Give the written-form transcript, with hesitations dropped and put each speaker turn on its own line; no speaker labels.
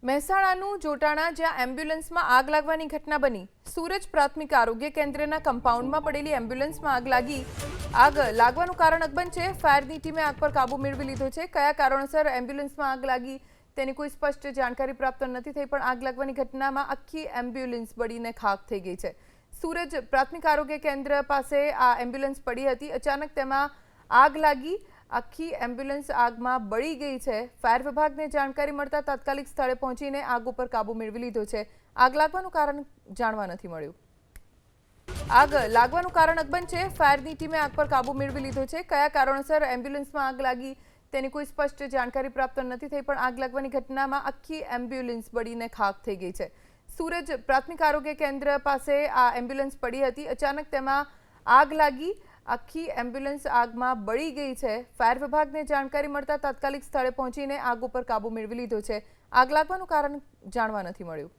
મહેસાણાનું જોટાણા જ્યાં એમ્બ્યુલન્સમાં આગ લાગવાની ઘટના બની। સુરજ પ્રાથમિક આરોગ્ય કેન્દ્રના કમ્પાઉન્ડમાં પડેલી એમ્બ્યુલન્સમાં આગ લાગી। આગ લાગવાનું કારણ અકબંધ છે। ફાયરની ટીમે આગ પર કાબુ મેળવી લીધો છે। કયા કારણોસર એમ્બ્યુલન્સમાં આગ લાગી તેની કોઈ સ્પષ્ટ જાણકારી પ્રાપ્ત નથી થઈ, પણ આગ લાગવાની ઘટનામાં આખી એમ્બ્યુલન્સ બળીને ખાખ થઈ ગઈ છે। સુરજ પ્રાથમિક આરોગ્ય કેન્દ્ર પાસે આ એમ્બ્યુલન્સ પડી હતી। અચાનક તેમાં આગ લાગી। આખી એમ્બ્યુલન્સ આગમાં બળી ગઈ છે। ફાયર વિભાગને જાણકારી મળતા તાત્કાલિક સ્થળે પહોંચીને આગ ઉપર કાબુ મેળવી લીધો છે। આગ લાગવાનું કારણ જાણવા નથી મળ્યું। આગ લાગવાનું કારણ અકબંધ છે। ફાયરની ટીમે આગ પર કાબુ મેળવી લીધો છે। કયા કારણોસર એમ્બ્યુલન્સમાં આગ લાગી તેની કોઈ સ્પષ્ટ જાણકારી પ્રાપ્ત નથી થઈ, પણ આગ લાગવાની ઘટનામાં આખી એમ્બ્યુલન્સ બળીને ખાખ થઈ ગઈ છે। સુરજ પ્રાથમિક આરોગ્ય કેન્દ્ર પાસે આ એમ્બ્યુલન્સ પડી હતી। અચાનક તેમાં આગ લાગી। આખી એમ્બ્યુલન્સ આગમાં બળી ગઈ છે। ફાયર વિભાગને જાણકારી મળતા તાત્કાલિક સ્થળે પહોંચીને આગ ઉપર કાબુ મેળવી લીધો છે। આગ લાગવાનું કારણ જાણવા નથી મળ્યું।